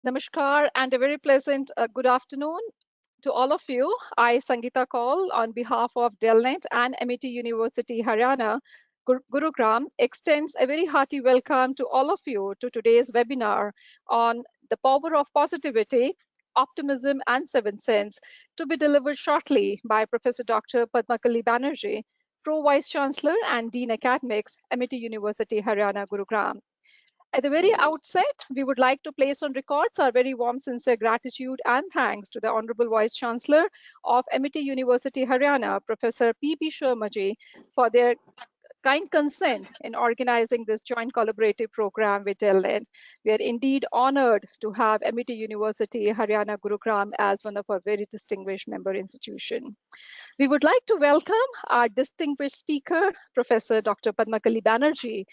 Namaskar and a very pleasant good afternoon to all of you. I, Sangeeta Kaul, on behalf of Delnet and MIT University Haryana, Gurugram, extends a very hearty welcome to all of you to today's webinar on the power of positivity, optimism, and seven sense, to be delivered shortly by Professor Dr. Padmakali Banerjee, Pro Vice Chancellor and Dean Academics, MIT University Haryana, Gurugram. At the very outset, we would like to place on records our very warm, sincere gratitude and thanks to the Honorable Vice Chancellor of MIT University Haryana, Professor P.B. Sharmaji, for their kind consent in organizing this joint collaborative program with Delnet. We are indeed honored to have MIT University Haryana Gurugram as one of our very distinguished member institution. We would like to welcome our distinguished speaker, Professor Dr. Padmakali Banerjee,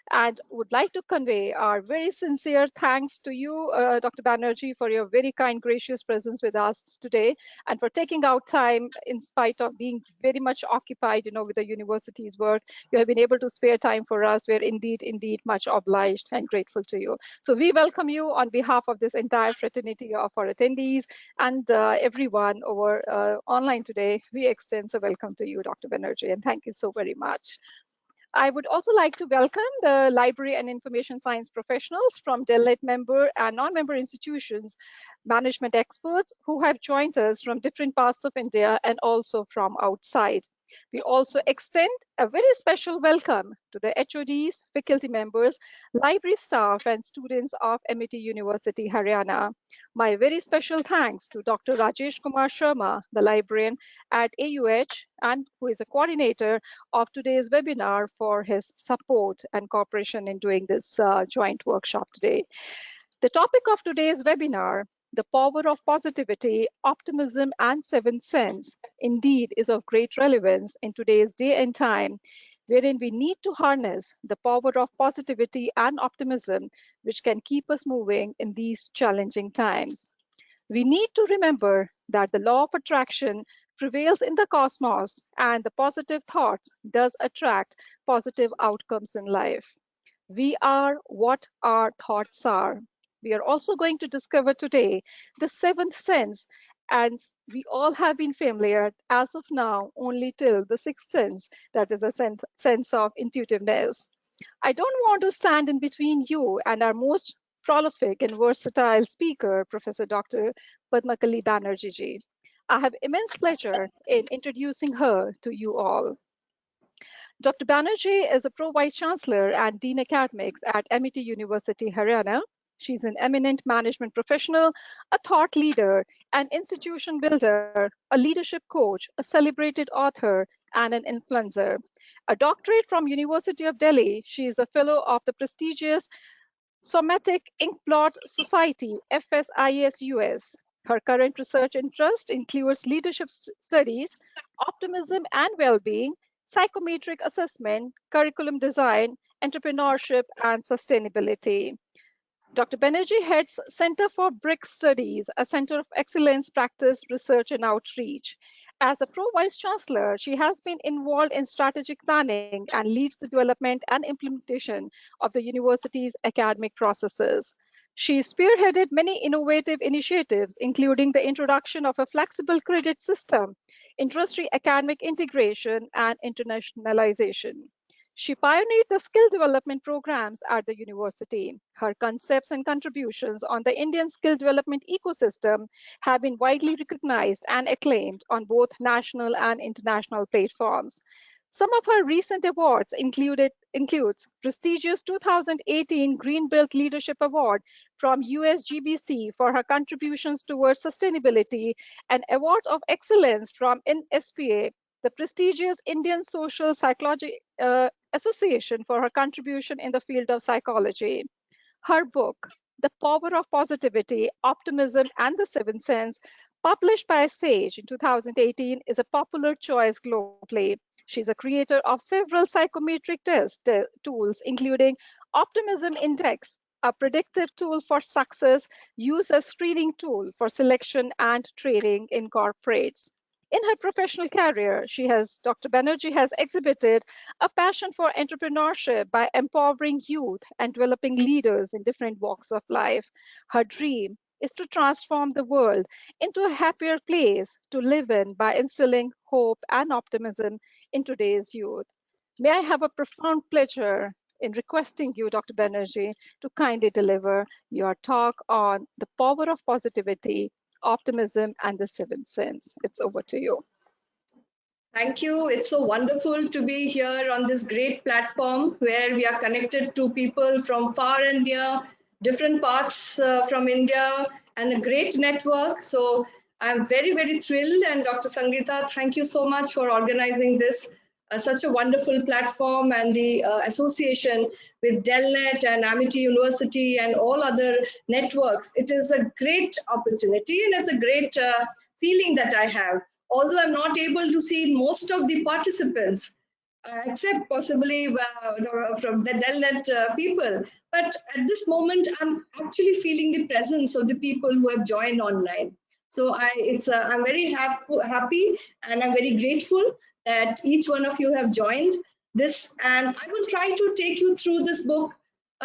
and would like to convey our very sincere thanks to you, Dr. Banerjee, for your very kind, gracious presence with us today and for taking out time in spite of being very much occupied, with the university's work. You have been able to spare time for us. We're indeed much obliged and grateful to you. So we welcome you on behalf of this entire fraternity of our attendees and everyone over online today. We extend a welcome to you, Dr. Banerjee, and thank you so very much. I would also like to welcome the library and information science professionals from Delnet member and non-member institutions, management experts who have joined us from different parts of India and also from outside. We also extend a very special welcome to the HODs, faculty members, library staff, and students of MIT University Haryana. My very special thanks to Dr. Rajesh Kumar Sharma, the librarian at AUH, and who is a coordinator of today's webinar, for his support and cooperation in doing this joint workshop today. The topic of today's webinar, the power of positivity, optimism, and seventh sense, indeed is of great relevance in today's day and time, wherein we need to harness the power of positivity and optimism, which can keep us moving in these challenging times. We need to remember that the law of attraction prevails in the cosmos, and the positive thoughts does attract positive outcomes in life. We are what our thoughts are. We are also going to discover today the seventh sense, and we all have been familiar as of now only till the sixth sense, that is a sense of intuitiveness. I don't want to stand in between you and our most prolific and versatile speaker, Professor Dr. Padmakali Banerjee ji. I have immense pleasure in introducing her to you all. Dr. Banerjee is a Pro Vice Chancellor and Dean Academics at MIT University Haryana. She's an eminent management professional, a thought leader, an institution builder, a leadership coach, a celebrated author, and an influencer. A doctorate from University of Delhi, she is a fellow of the prestigious Somatic Inkblot Society, FSIS-US. Her current research interest includes leadership studies, optimism and well-being, psychometric assessment, curriculum design, entrepreneurship, and sustainability. Dr. Banerjee heads Center for BRICS Studies, a center of excellence, practice, research, and outreach. As a Pro Vice Chancellor, she has been involved in strategic planning and leads the development and implementation of the university's academic processes. She spearheaded many innovative initiatives, including the introduction of a flexible credit system, industry academic integration, and internationalization. She pioneered the skill development programs at the university. Her concepts and contributions on the Indian skill development ecosystem have been widely recognized and acclaimed on both national and international platforms. Some of her recent awards includes prestigious 2018 Greenbelt Leadership Award from USGBC for her contributions towards sustainability, and Award of Excellence from INSPA, the prestigious Indian Social Psychology Association, for her contribution in the field of psychology. Her book, The Power of Positivity, Optimism, and the Seventh Sense, published by Sage in 2018, is a popular choice globally. She's a creator of several psychometric test tools, including Optimism Index, a predictive tool for success used as screening tool for selection and training in corporates. In her professional career, Dr. Banerjee has exhibited a passion for entrepreneurship by empowering youth and developing leaders in different walks of life. Her dream is to transform the world into a happier place to live in by instilling hope and optimism in today's youth. May I have a profound pleasure in requesting you, Dr. Banerjee, to kindly deliver your talk on the power of positivity, optimism, and the seventh sense. It's over to you. Thank you. It's so wonderful to be here on this great platform where we are connected to people from far and near, different parts from India, and a great network. So I'm very, very thrilled. And Dr. Sangeeta, thank you so much for organizing this. Such a wonderful platform, and the association with Delnet and Amity University and all other networks. It is a great opportunity, and it's a great feeling that I have. Although I'm not able to see most of the participants, except possibly from the Delnet people. But at this moment, I'm actually feeling the presence of the people who have joined online. So I'm very happy, and I'm very grateful that each one of you have joined this. And I will try to take you through this book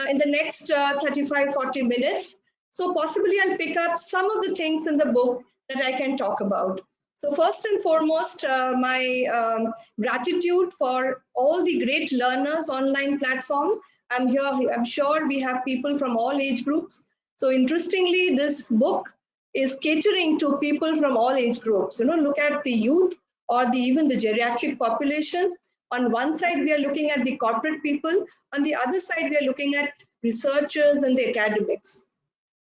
in the next 35-40 minutes. So possibly I'll pick up some of the things in the book that I can talk about. So first and foremost, my gratitude for all the great learners online platform. I'm sure we have people from all age groups. So interestingly, this book is catering to people from all age groups. Look at the youth or even the geriatric population. On one side, we are looking at the corporate people. On the other side, we are looking at researchers and the academics.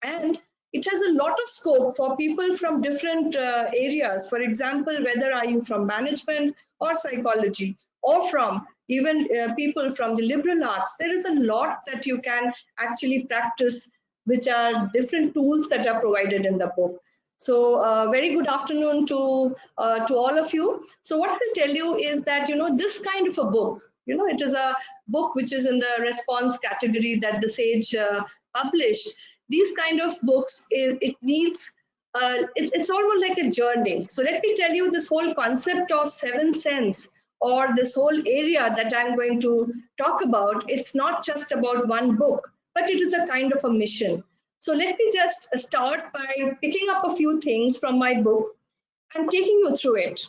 And it has a lot of scope for people from different areas. For example, whether are you from management or psychology, or from even people from the liberal arts, there is a lot that you can actually practice, which are different tools that are provided in the book. So very good afternoon to all of you. So what I'll tell you is that, this kind of a book, it is a book which is in the response category that the SAGE published. These kind of books, it needs, it's almost like a journey. So let me tell you, this whole concept of seven sense, or this whole area that I'm going to talk about, it's not just about one book, but it is a kind of a mission. So let me just start by picking up a few things from my book and taking you through it.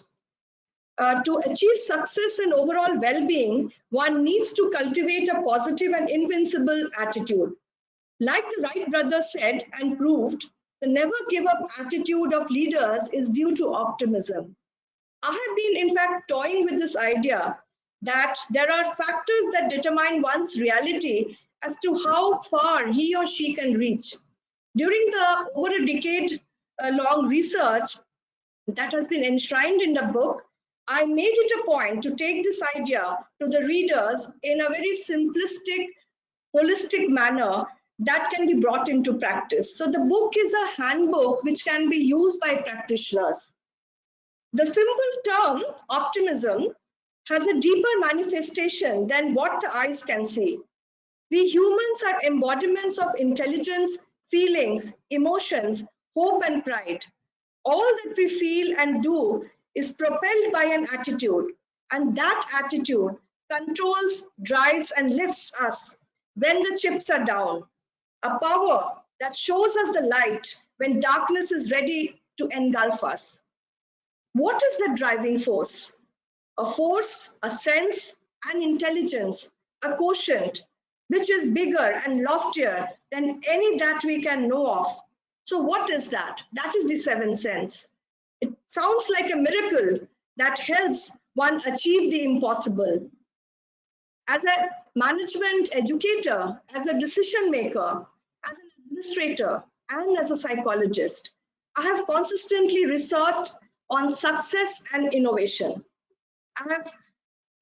To achieve success and overall well-being, one needs to cultivate a positive and invincible attitude. Like the Wright brothers said and proved, the never give up attitude of leaders is due to optimism. I have been, in fact, toying with this idea that there are factors that determine one's reality as to how far he or she can reach. During the over a decade long research that has been enshrined in the book, I made it a point to take this idea to the readers in a very simplistic, holistic manner that can be brought into practice. So the book is a handbook which can be used by practitioners. The simple term optimism has a deeper manifestation than what the eyes can see. We humans are embodiments of intelligence, feelings, emotions, hope, and pride. All that we feel and do is propelled by an attitude, and that attitude controls, drives, and lifts us when the chips are down. A power that shows us the light when darkness is ready to engulf us. What is the driving force? A force, a sense, an intelligence, a quotient, which is bigger and loftier than any that we can know of. So what is that? That is the seventh sense. It sounds like a miracle that helps one achieve the impossible. As a management educator, as a decision maker, as an administrator, and as a psychologist, I have consistently researched on success and innovation. I have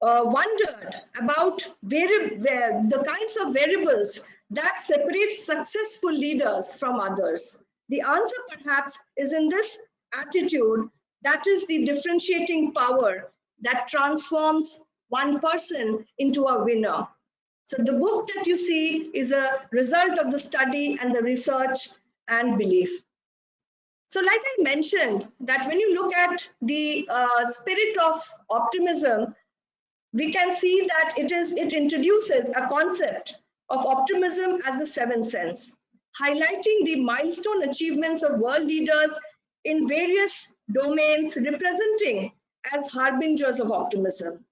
wondered about the kinds of variables that separate successful leaders from others. The answer perhaps is in this attitude that is the differentiating power that transforms one person into a winner. So the book that you see is a result of the study and the research and belief. So like I mentioned, that when you look at the spirit of optimism, we can see that it introduces a concept of optimism as the seventh sense. highlighting the milestone achievements of world leaders in various domains, representing as harbingers of optimism.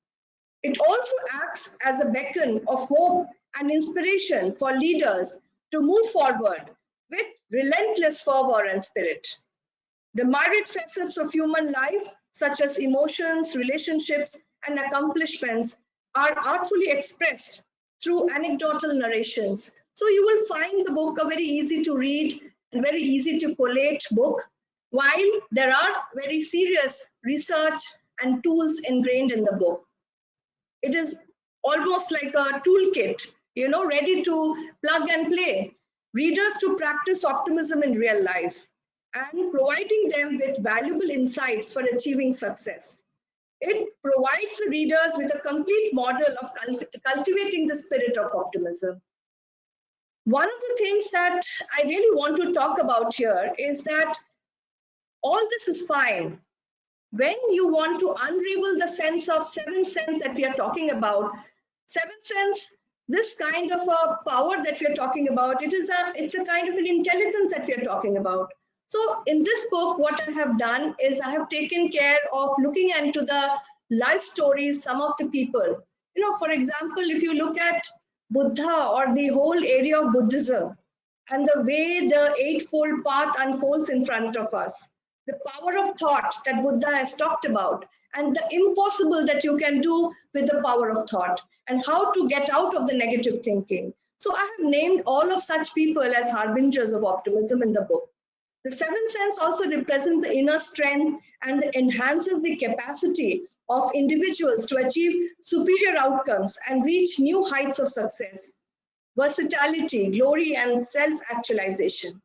It also acts as a beacon of hope and inspiration for leaders to move forward with relentless fervor and spirit. The myriad facets of human life, such as emotions, relationships, and accomplishments, are artfully expressed through anecdotal narrations. So you will find the book a very easy to read and very easy to collate book, while there are very serious research and tools ingrained in the book. It is almost like a toolkit, ready to plug and play readers to practice optimism in real life and providing them with valuable insights for achieving success. It provides the readers with a complete model of cultivating the spirit of optimism. One of the things that I really want to talk about here is that all this is fine. When you want to unravel the sense of seventh sense that we are talking about, seventh sense, this kind of a power that we are talking about, it's a kind of an intelligence that we are talking about. So in this book, what I have done is I have taken care of looking into the life stories, some of the people. For example, if you look at Buddha or the whole area of Buddhism and the way the Eightfold Path unfolds in front of us, the power of thought that Buddha has talked about, and the impossible that you can do with the power of thought, and how to get out of the negative thinking. So I have named all of such people as harbingers of optimism in the book. The seventh sense also represents the inner strength and enhances the capacity of individuals to achieve superior outcomes and reach new heights of success, versatility, glory, and self-actualization.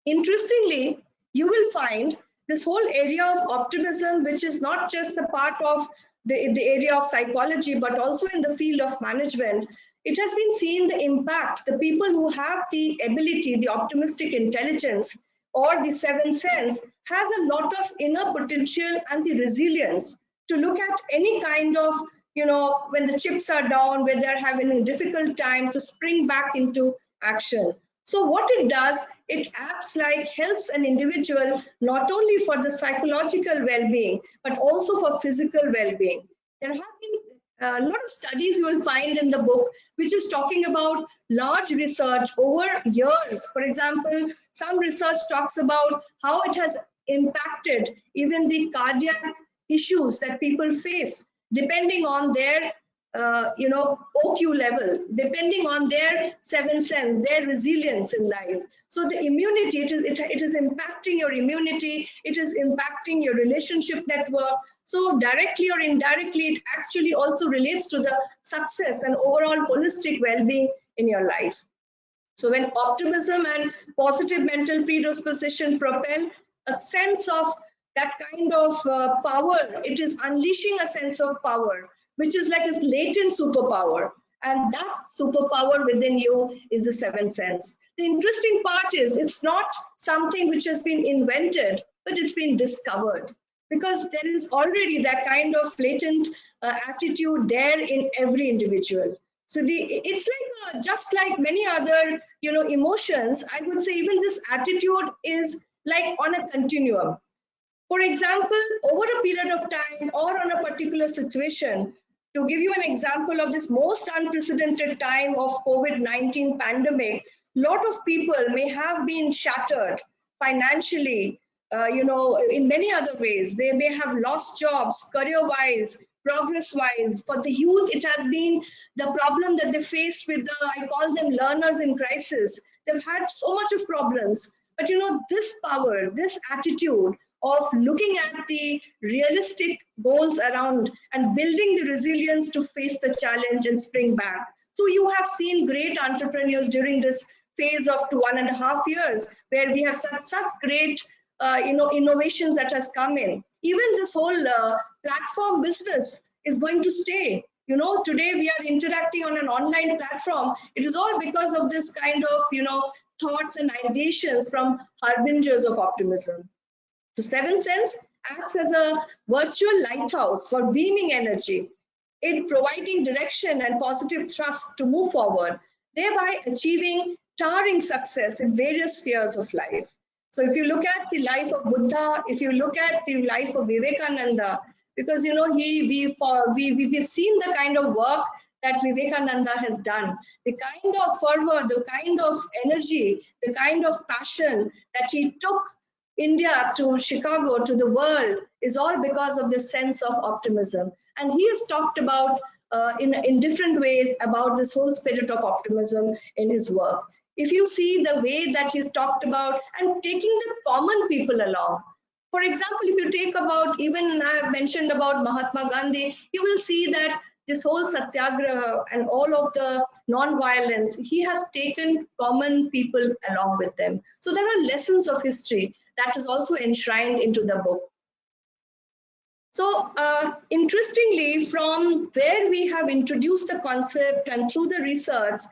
Interestingly, you will find this whole area of optimism, which is not just the part of the area of psychology, but also in the field of management. It has been seen the impact, the people who have the ability, the optimistic intelligence, or the seventh sense, has a lot of inner potential and the resilience to look at any kind of, when the chips are down, when they're having a difficult time, to spring back into action. So what it does, it acts like helps an individual not only for the psychological well-being, but also for physical well-being. There have been a lot of studies you will find in the book, which is talking about large research over years. For example, some research talks about how it has impacted even the cardiac issues that people face, depending on their OQ level, depending on their seventh sense, their resilience in life. So the immunity, it is impacting your immunity, it is impacting your relationship network. So directly or indirectly, it actually also relates to the success and overall holistic well-being in your life. So when optimism and positive mental predisposition propel a sense of that kind of power, it is unleashing a sense of power, which is like a latent superpower. And that superpower within you is the seventh sense. The interesting part is it's not something which has been invented, but it's been discovered, because there is already that kind of latent attitude there in every individual. So it's like just like many other emotions, I would say even this attitude is like on a continuum. For example, over a period of time or on a particular situation, to give you an example of this most unprecedented time of COVID-19 pandemic, a lot of people may have been shattered financially, in many other ways. They may have lost jobs, career-wise, progress-wise. For the youth, it has been the problem that they faced with I call them learners in crisis. They've had so much of problems. But this power, this attitude of looking at the realistic goals around and building the resilience to face the challenge and spring back. So you have seen great entrepreneurs during this phase of 1.5 years, where we have such great innovations that has come in. Even this whole platform business is going to stay. Today we are interacting on an online platform. It is all because of this kind of thoughts and ideations from harbingers of optimism. The seventh sense acts as a virtual lighthouse for beaming energy, in providing direction and positive thrust to move forward, thereby achieving towering success in various spheres of life. So if you look at the life of Buddha, if you look at the life of Vivekananda, because we've seen the kind of work that Vivekananda has done, the kind of fervor, the kind of energy, the kind of passion that he took India to Chicago to the world is all because of this sense of optimism. And he has talked about in different ways about this whole spirit of optimism in his work. If you see the way that he's talked about and taking the common people along. For example, if you take about, even I have mentioned about Mahatma Gandhi, you will see that this whole satyagraha and all of the non-violence, he has taken common people along with them. So there are lessons of history that is also enshrined into the book. So interestingly, from where we have introduced the concept and through the research,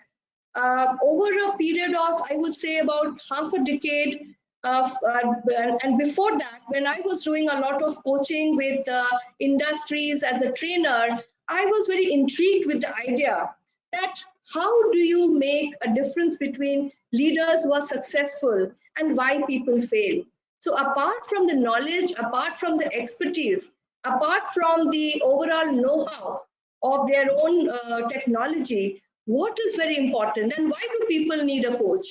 over a period of, I would say, about half a decade, and before that, when I was doing a lot of coaching with industries as a trainer, I was very intrigued with the idea that how do you make a difference between leaders who are successful and why people fail? So apart from the knowledge, apart from the expertise, apart from the overall know-how of their own technology, what is very important and why do people need a coach?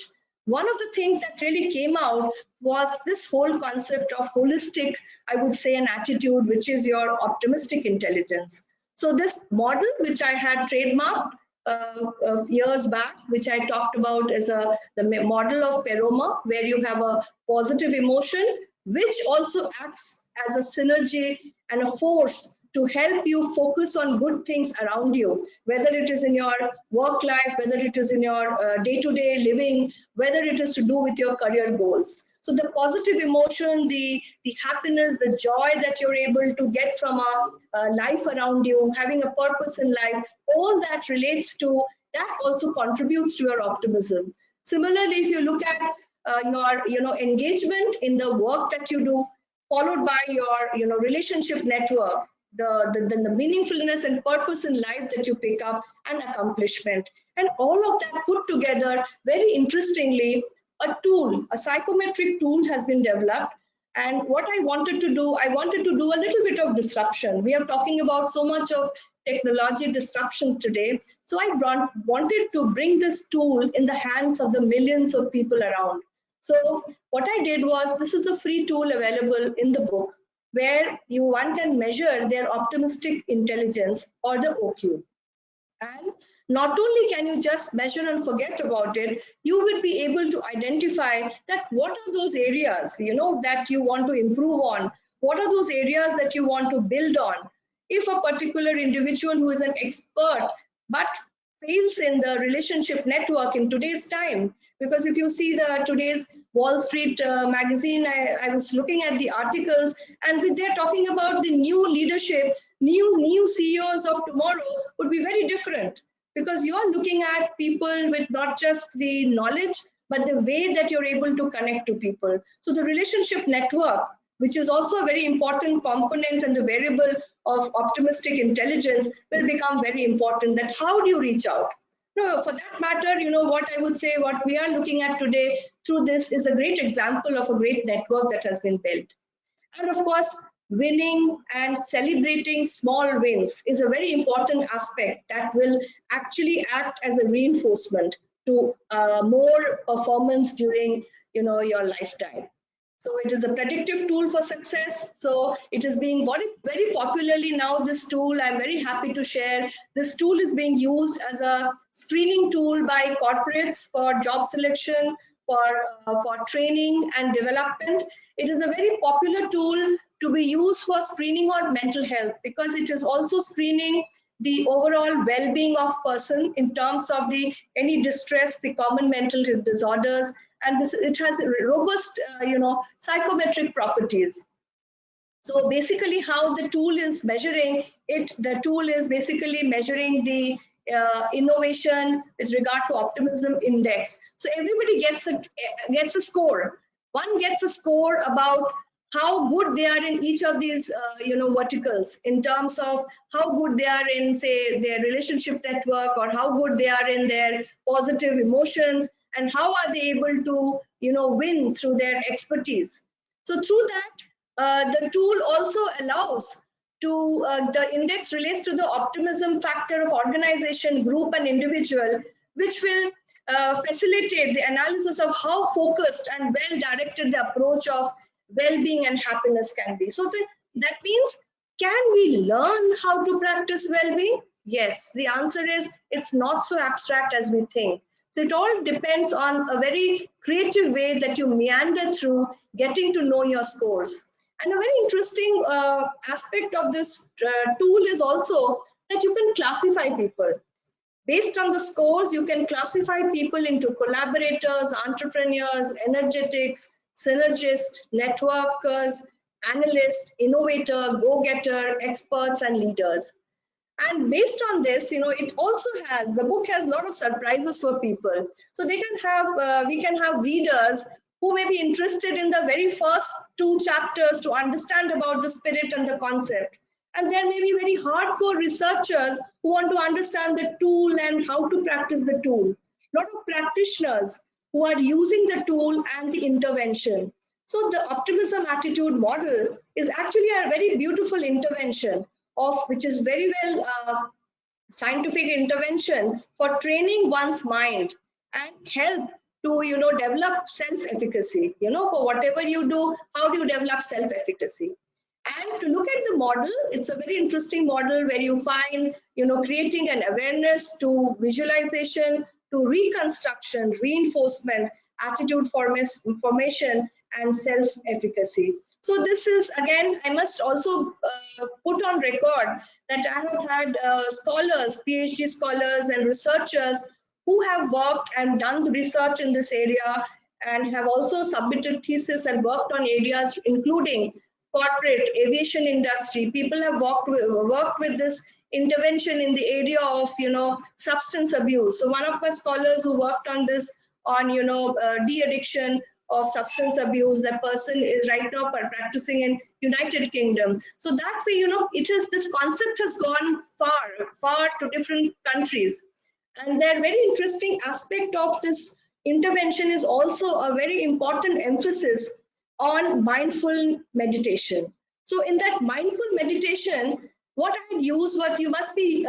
One of the things that really came out was this whole concept of holistic, I would say, an attitude, which is your optimistic intelligence. So this model, which I had trademarked years back, which I talked about as the model of Peroma, where you have a positive emotion, which also acts as a synergy and a force to help you focus on good things around you, whether it is in your work life, whether it is in your day-to-day living, whether it is to do with your career goals. So the positive emotion, the happiness, the joy that you're able to get from a life around you, having a purpose in life, all that relates to, that also contributes to your optimism. Similarly, if you look at your engagement in the work that you do, followed by your relationship network, the meaningfulness and purpose in life that you pick up, and accomplishment, and all of that put together, very interestingly, a tool, a psychometric tool has been developed. And what I wanted to do a little bit of disruption. We are talking about so much of technology disruptions today, so I wanted to bring this tool in the hands of the millions of people around. So what I did was, this is a free tool available in the book, where one can measure their optimistic intelligence, or the OQ. And not only can you just measure and forget about it, you will be able to identify that what are those areas that you want to improve on, what are those areas that you want to build on. If a particular individual who is an expert but fails in the relationship network in today's time, because if you see the today's Wall Street magazine, I was looking at the articles, and they're talking about the new leadership, new CEOs of tomorrow would be very different, because you're looking at people with not just the knowledge, but the way that you're able to connect to people. So the relationship network, which is also a very important component and the variable of optimistic intelligence, will become very important. That how do you reach out? No, for that matter, what I would say, what we are looking at today through this is a great example of a great network that has been built. And of course, winning and celebrating small wins is a very important aspect that will actually act as a reinforcement to more performance during your lifetime. So it is a predictive tool for success. So it is being very popularly now, this tool, I'm very happy to share, this tool is being used as a screening tool by corporates for job selection, for training and development. It is a very popular tool to be used for screening on mental health, because it is also screening the overall well-being of person in terms of any distress, the common mental disorders, and it has robust psychometric properties. So basically, how the tool is measuring it, the tool is basically measuring the innovation with regard to optimism index. So everybody gets a score. One gets a score about how good they are in each of these verticals, in terms of how good they are in, say, their relationship network, or how good they are in their positive emotions, and how are they able to, win through their expertise. So through that, the tool also allows to, the index relates to the optimism factor of organization, group, and individual, which will facilitate the analysis of how focused and well directed the approach of well-being and happiness can be. So that means, can we learn how to practice well-being? Yes, the answer is it's not so abstract as we think. So it all depends on a very creative way that you meander through getting to know your scores. And a very interesting aspect of this tool is also that you can classify people. Based on the scores, you can classify people into collaborators, entrepreneurs, energetics, synergists, networkers, analysts, innovator, go-getter, experts, and leaders. And based on this, it also has, the book has a lot of surprises for people. So they can have, we can have readers who may be interested in the very first 2 chapters to understand about the spirit and the concept. And there may be very hardcore researchers who want to understand the tool and how to practice the tool. A lot of practitioners who are using the tool and the intervention. So the optimism attitude model is actually a very beautiful intervention of which is very well scientific intervention for training one's mind and help to develop self-efficacy. For whatever you do, how do you develop self-efficacy? And to look at the model, it's a very interesting model where you find creating an awareness to visualization to reconstruction, reinforcement, attitude formation, and self-efficacy. So this is, again, I must also put on record that I have had scholars, PhD scholars and researchers who have worked and done the research in this area and have also submitted thesis and worked on areas including corporate, aviation industry. People have worked with this intervention in the area of substance abuse. So one of my scholars who worked on this on de-addiction of substance abuse, that person is right now practicing in United Kingdom. So that way, it is, this concept has gone far to different countries. And the very interesting aspect of this intervention is also a very important emphasis on mindful meditation. So in that mindful meditation, what I had used, what you must be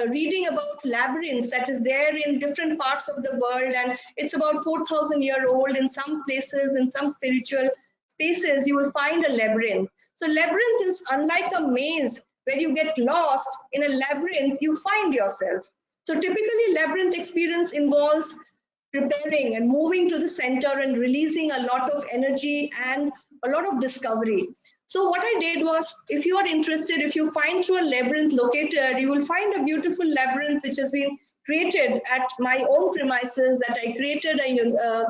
reading about labyrinths that is there in different parts of the world, and it's about 4,000-year-old in some places, in some spiritual spaces, you will find a labyrinth. So labyrinth is unlike a maze where you get lost. In a labyrinth, you find yourself. So typically labyrinth experience involves preparing and moving to the center and releasing a lot of energy and a lot of discovery. So what I did was, if you are interested, if you find through a labyrinth locator, you will find a beautiful labyrinth which has been created at my own premises, that I created a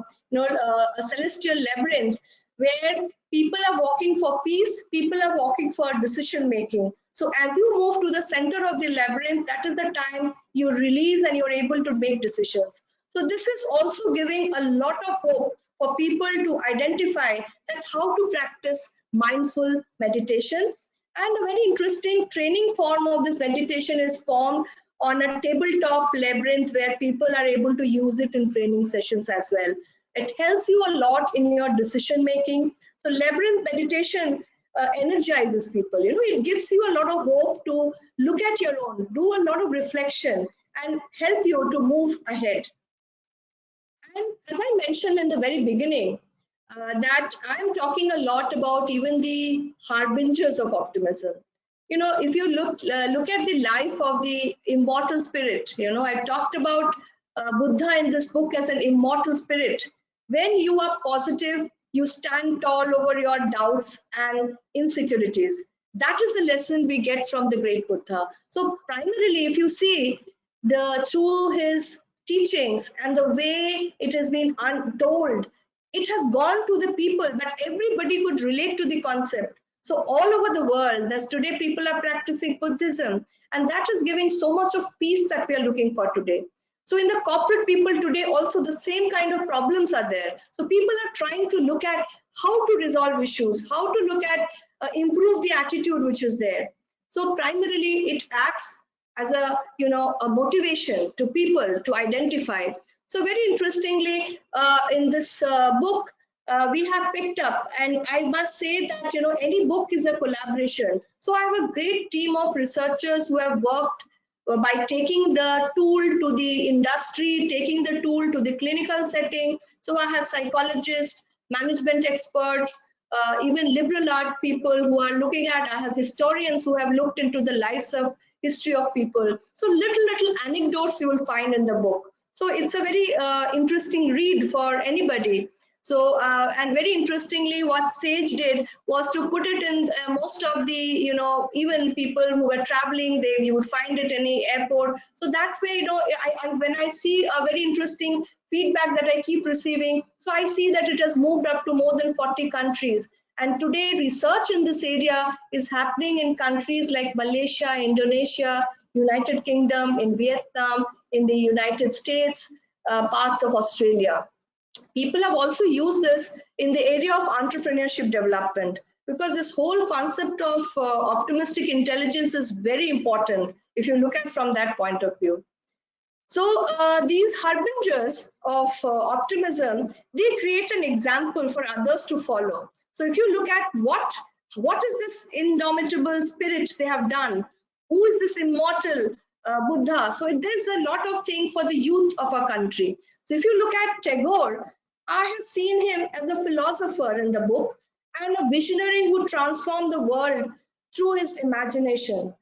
celestial labyrinth where people are walking for peace, people are walking for decision making. So as you move to the center of the labyrinth, that is the time you release and you're able to make decisions. So this is also giving a lot of hope for people to identify that how to practice mindful meditation. And a very interesting training form of this meditation is formed on a tabletop labyrinth where people are able to use it in training sessions as well. It helps you a lot in your decision making. So labyrinth meditation energizes people. It gives you a lot of hope to look at your own, do a lot of reflection, and help you to move ahead. And as I mentioned in the very beginning, that I'm talking a lot about even the harbingers of optimism. If you look at the life of the immortal spirit, I talked about Buddha in this book as an immortal spirit. When you are positive, you stand tall over your doubts and insecurities. That is the lesson we get from the great Buddha. So primarily, if you see through his teachings and the way it has been untold, it has gone to the people that everybody could relate to the concept. So all over the world, there's today people are practicing Buddhism, and that is giving so much of peace that we are looking for today. So in the corporate people today, also the same kind of problems are there. So people are trying to look at how to resolve issues, how to look at improve the attitude which is there. So primarily it acts as a motivation to people to identify. So very interestingly, in this book, we have picked up, and I must say that any book is a collaboration. So I have a great team of researchers who have worked by taking the tool to the industry, taking the tool to the clinical setting. So I have psychologists, management experts, even liberal art people who are looking at, I have historians who have looked into the lives of history of people. So little anecdotes you will find in the book. So it's a very interesting read for anybody. So, and very interestingly, what Sage did was to put it in most of the, even people who were traveling, you would find it in any airport. So that way, when I see a very interesting feedback that I keep receiving, so I see that it has moved up to more than 40 countries. And today, research in this area is happening in countries like Malaysia, Indonesia, United Kingdom, in Vietnam, in the United States, parts of Australia. People have also used this in the area of entrepreneurship development, because this whole concept of optimistic intelligence is very important if you look at from that point of view. So these harbingers of optimism, they create an example for others to follow. So if you look at what is this indomitable spirit they have done, who is this immortal Buddha? So there's a lot of things for the youth of our country. So if you look at Tagore, I have seen him as a philosopher in the book and a visionary who transformed the world through his imagination.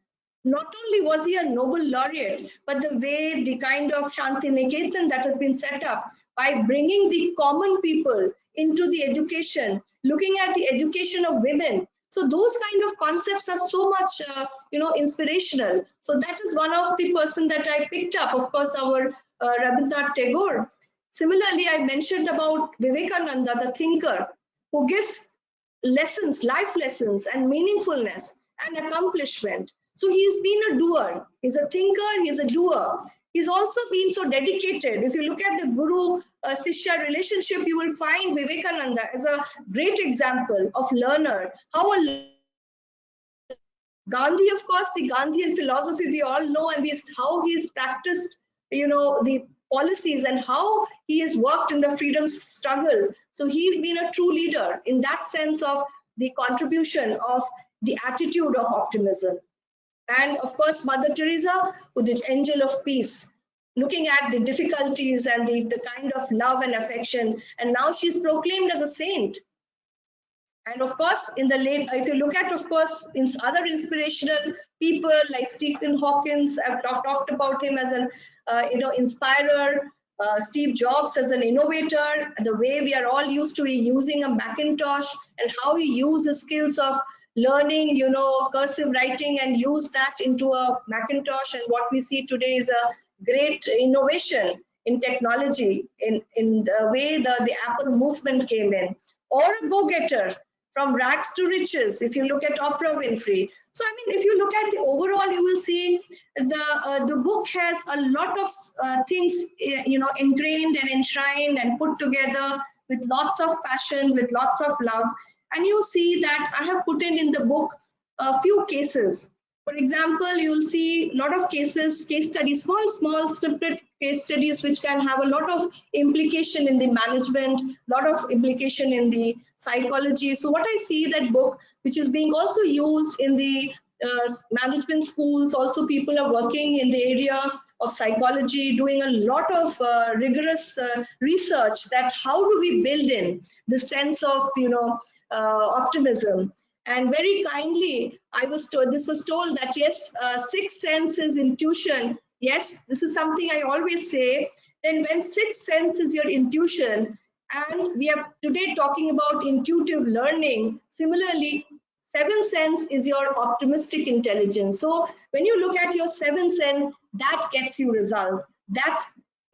Not only was he a Nobel laureate, but the way the kind of Shanti Niketan that has been set up by bringing the common people into the education, looking at the education of women. So those kind of concepts are so much, inspirational. So that is one of the person that I picked up. Of course, our Rabindranath Tagore. Similarly, I mentioned about Vivekananda, the thinker, who gives lessons, life lessons, and meaningfulness and accomplishment. So he's been a doer. He's a thinker, he's a doer. He's also been so dedicated. If you look at the Guru Sishya relationship, you will find Vivekananda as a great example of learner. How a Gandhi, of course, the Gandhian philosophy we all know, and how he's practiced, the policies and how he has worked in the freedom struggle. So he's been a true leader in that sense of the contribution of the attitude of optimism. And of course, Mother Teresa, with the angel of peace, looking at the difficulties and the kind of love and affection. And now she's proclaimed as a saint. And of course, in the late, if you look at, of course, in other inspirational people like Stephen Hawkins, I've talked about him as an, inspirer. Steve Jobs as an innovator, the way we are all used to using a Macintosh, and how he used the skills of learning, cursive writing, and use that into a Macintosh. And what we see today is a great innovation in technology, in the way the Apple movement came in, or a go-getter from rags to riches. If you look at Oprah Winfrey, so I mean, if you look at the overall, you will see the book has a lot of things, ingrained and enshrined and put together with lots of passion, with lots of love. And you see that I have put in the book a few cases. For example, you'll see a lot of case studies, small snippet case studies, which can have a lot of implication in the management, a lot of implication in the psychology. So what I see that book, which is being also used in the management schools, also people are working in the area of psychology, doing a lot of rigorous research that how do we build in the sense of, optimism. And very kindly, this was told that yes, sixth sense is intuition. Yes, this is something I always say. Then when sixth sense is your intuition, and we are today talking about intuitive learning, similarly, seventh sense is your optimistic intelligence. So when you look at your seventh sense, that gets you result. That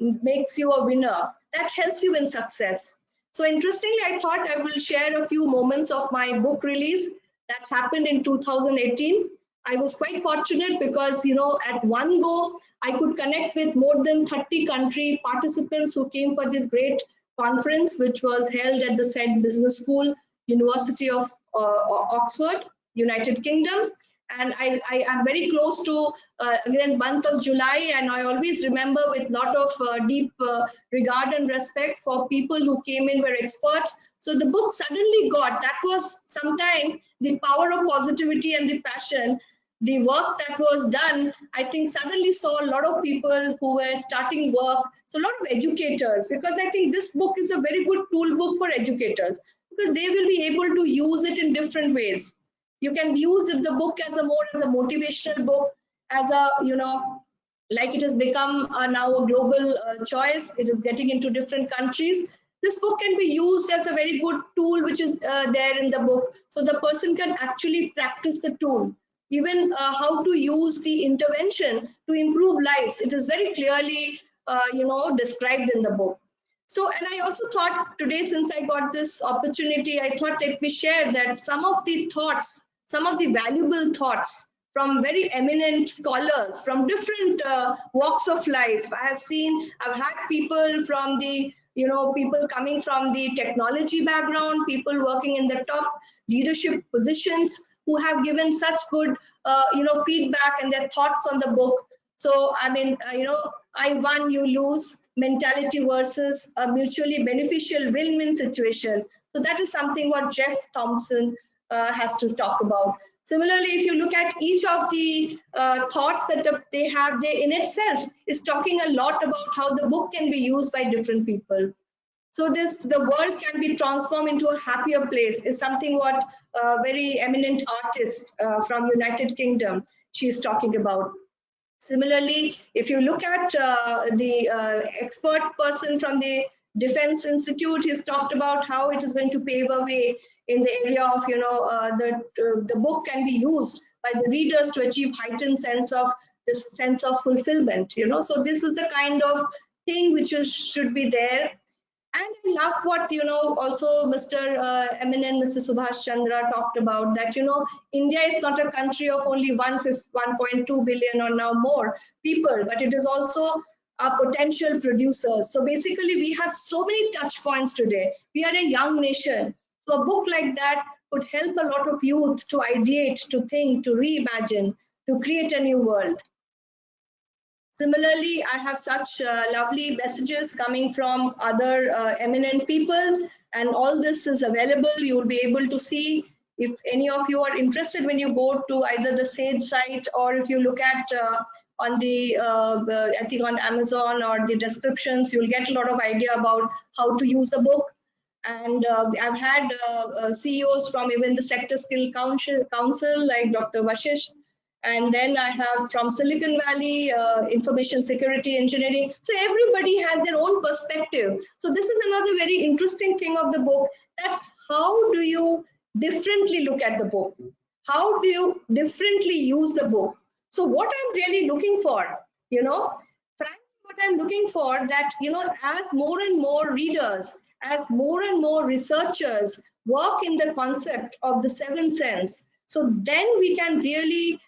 makes you a winner. That helps you in success. So interestingly, I thought I will share a few moments of my book release that happened in 2018. I was quite fortunate because, at one go, I could connect with more than 30 country participants who came for this great conference, which was held at the said business school, University of Oxford, United Kingdom. And I am very close to the month of July, and I always remember with lot of deep regard and respect for people who came in, were experts. So the book suddenly got, that was sometime the power of positivity and the passion, the work that was done, I think suddenly saw a lot of people who were starting work, so a lot of educators, because I think this book is a very good tool book for educators, because they will be able to use it in different ways. You can use the book as a more as a motivational book, as a, you know, like it has become now a global choice. It is getting into different countries. This book can be used as a very good tool, which is there in the book, so the person can actually practice the tool, even how to use the intervention to improve lives. It is very clearly described in the book. So, and I also thought today, since I got this opportunity, I thought let me share that some of the thoughts, some of the valuable thoughts from very eminent scholars from different walks of life. I have seen, I've had people from the, people coming from the technology background, people working in the top leadership positions who have given such good, feedback and their thoughts on the book. So, I mean, I won, you lose mentality versus a mutually beneficial win-win situation. So that is something what Jeff Thompson has to talk about. Similarly, if you look at each of the thoughts that they have, they in itself is talking a lot about how the book can be used by different people. So this, the world can be transformed into a happier place, is something what a very eminent artist from United Kingdom, she's talking about. Similarly, if you look at the expert person from the Defense Institute, he's talked about how it is going to pave a way in the area of, the book can be used by the readers to achieve heightened sense of this sense of fulfillment. So this is the kind of thing which should be there. And I love what, also Mr. Eminent Mr. Subhash Chandra talked about, that, India is not a country of only 1.2 billion or now more people, but it is also a potential producers. So basically, we have so many touch points today. We are a young nation. So a book like that would help a lot of youth to ideate, to think, to reimagine, to create a new world. Similarly, I have such lovely messages coming from other eminent people, and all this is available. You will be able to see, if any of you are interested, when you go to either the Sage site, or if you look at on the, I think on Amazon or the descriptions, you'll get a lot of idea about how to use the book. And I've had CEOs from even the Sector Skill Council like Dr. Vashish, and then I have from Silicon Valley, information security engineering. So everybody has their own perspective. So this is another very interesting thing of the book, that how do you differently look at the book? How do you differently use the book? So what I'm really looking for, frankly, what I'm looking for, that, as more and more readers, as more and more researchers work in the concept of the seven sense, so then we can really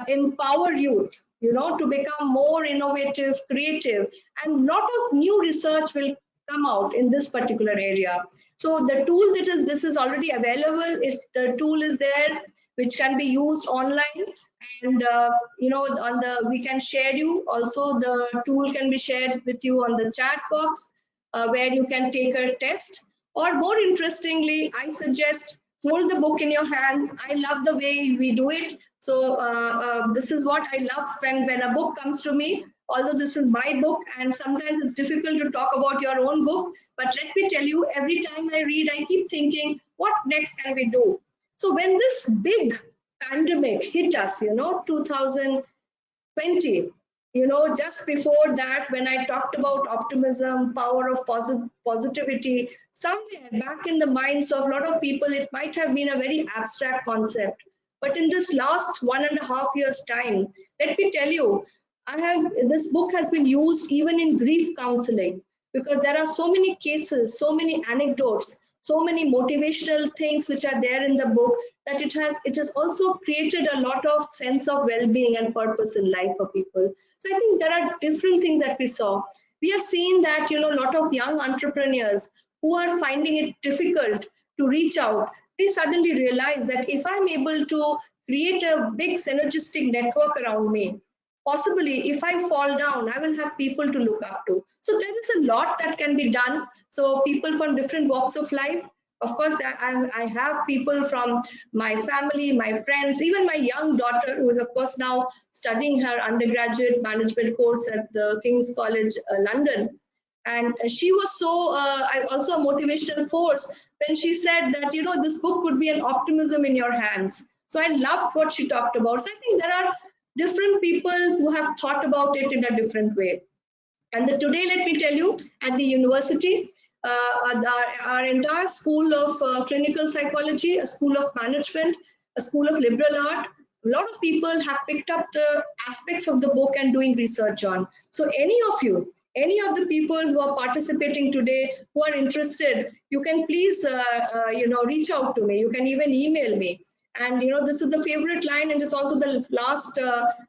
empower youth, to become more innovative, creative, and lot of new research will come out in this particular area. So the tool that is, this is already available. The tool is there, which can be used online, and on the, we can share you also, the tool can be shared with you on the chat box, where you can take a test. Or more interestingly, I suggest hold the book in your hands. I love the way we do it. So this is what I love when a book comes to me. Although this is my book, and sometimes it's difficult to talk about your own book, but let me tell you, every time I read, I keep thinking, what next can we do? So when this big pandemic hit us, 2020, just before that, when I talked about optimism, power of positivity, somewhere back in the minds of a lot of people, it might have been a very abstract concept. But in this last 1.5 years time, let me tell you, this book has been used even in grief counseling, because there are so many cases, so many anecdotes, so many motivational things which are there in the book, that it has also created a lot of sense of well-being and purpose in life for people. So I think there are different things that we saw. We have seen that, a lot of young entrepreneurs who are finding it difficult to reach out, they suddenly realize that if I'm able to create a big synergistic network around me. Possibly, if I fall down, I will have people to look up to. So there is a lot that can be done. So people from different walks of life. Of course, I have people from my family, my friends, even my young daughter, who is of course now studying her undergraduate management course at the King's College, London. And she was so also a motivational force when she said that, you know, this book could be an optimism in your hands. So I loved what she talked about. So I think there are different people who have thought about it in a different way. And today, let me tell you, at the university, our entire school of clinical psychology, a school of management, a school of liberal art, a lot of people have picked up the aspects of the book and doing research on. So any of you, any of the people who are participating today, who are interested, you can please, reach out to me. You can even email me. And, you know, this is the favorite line, and it's also the last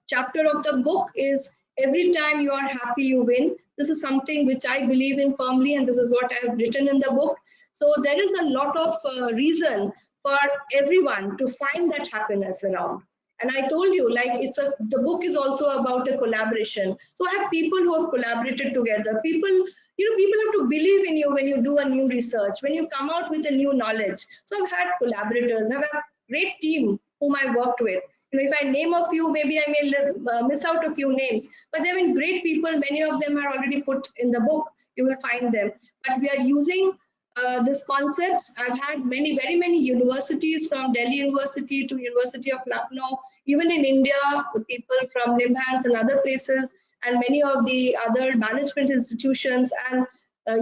chapter of the book is, every time you are happy, you win. This is something which I believe in firmly, and this is what I have written in the book. So there is a lot of reason for everyone to find that happiness around. And I told you, like, the book is also about a collaboration. So I have people who have collaborated together. People, you know, people have to believe in you when you do a new research, when you come out with a new knowledge. So I've had collaborators, I've had a great team whom I worked with. You know, if I name a few, maybe I may miss out a few names, but they've been great people. Many of them are already put in the book. You will find them. But we are using these concepts. I've had very many universities, from Delhi University to University of Lucknow, even in India, people from NIMHANS and other places, and many of the other management institutions and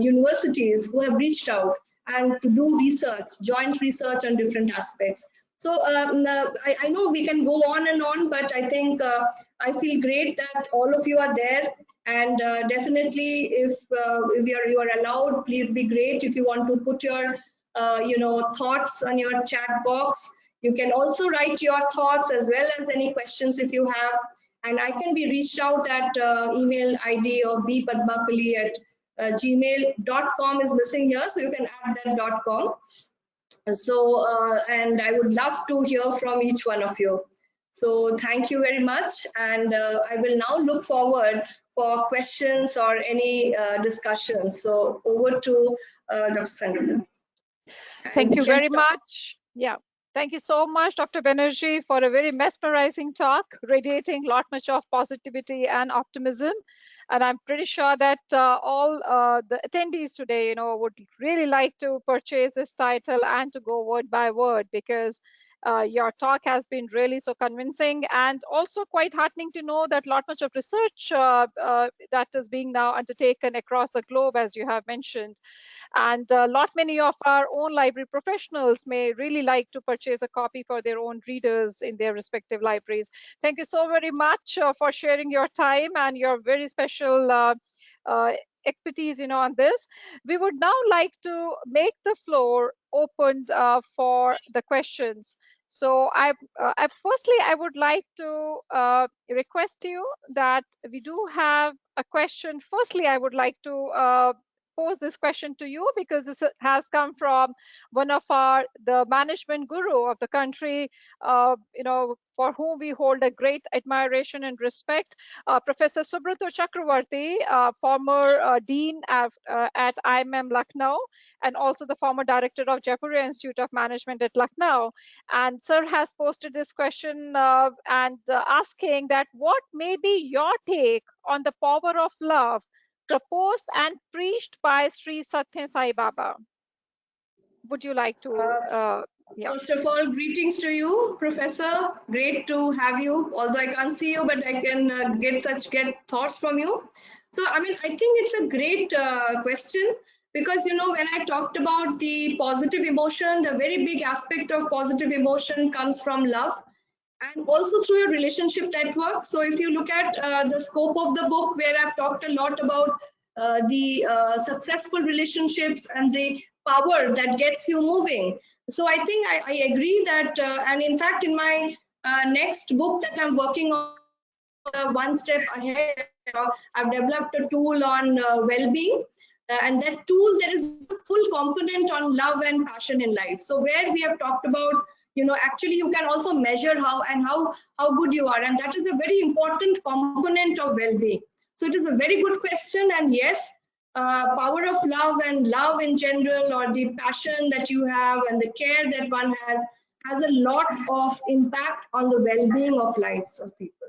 universities who have reached out and to do research, joint research on different aspects. So I know we can go on, but I think I feel great that all of you are there. And definitely, if you are allowed, please be great if you want to put your thoughts on your chat box. You can also write your thoughts as well as any questions if you have. And I can be reached out at email ID of bpadmakali at gmail.com is missing here, so you can add that .com. So, and I would love to hear from each one of you. So thank you very much. And I will now look forward for questions or any discussions. So over to Dr. Sangeeta. Thank you very much. Yeah. Thank you so much, Dr. Banerjee, for a very mesmerizing talk, radiating lot much of positivity and optimism. And I'm pretty sure that all the attendees today, you know, would really like to purchase this title and to go word by word, because your talk has been really so convincing, and also quite heartening to know that lot much of research that is being now undertaken across the globe, as you have mentioned. And a lot many of our own library professionals may really like to purchase a copy for their own readers in their respective libraries. Thank you so very much for sharing your time and your very special expertise, you know, on this. We would now like to make the floor open for the questions. So firstly, I would like to request you that we do have a question. Firstly, I would like to pose this question to you, because this has come from one of the management guru of the country, you know, for whom we hold a great admiration and respect, Professor Subrata Chakravarti, former dean at IIM Lucknow, and also the former director of Jaipur Institute of Management at Lucknow. And sir has posted this question and asking that what may be your take on the power of love proposed and preached by Sri Sathya Sai Baba. Would you like to? Yeah. First of all, greetings to you, Professor. Great to have you. Although I can't see you, but I can get thoughts from you. So, I mean, I think it's a great question, because, you know, when I talked about the positive emotion, the very big aspect of positive emotion comes from love, and also through your relationship network. So if you look at the scope of the book, where I've talked a lot about the successful relationships and the power that gets you moving. So I think I agree that, and in fact, in my next book that I'm working on, one step ahead, I've developed a tool on well-being. And that tool, there is a full component on love and passion in life. So where we have talked about, actually you can also measure how good you are, and that is a very important component of well-being. So it is a very good question, and yes, power of love and love in general, or the passion that you have and the care that one has a lot of impact on the well-being of lives of people.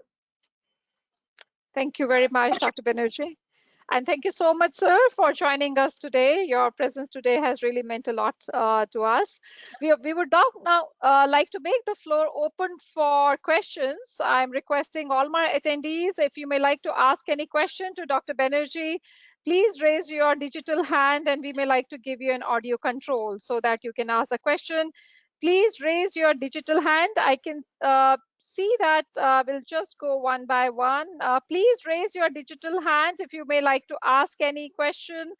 Thank you very much, Dr. Banerjee. And thank you so much, sir, for joining us today. Your presence today has really meant a lot to us. We would now like to make the floor open for questions. I'm requesting all my attendees, if you may like to ask any question to Dr. Banerjee, please raise your digital hand and we may like to give you an audio control so that you can ask the question. Please raise your digital hand. I can see that we'll just go one by one. Please raise your digital hand if you may like to ask any question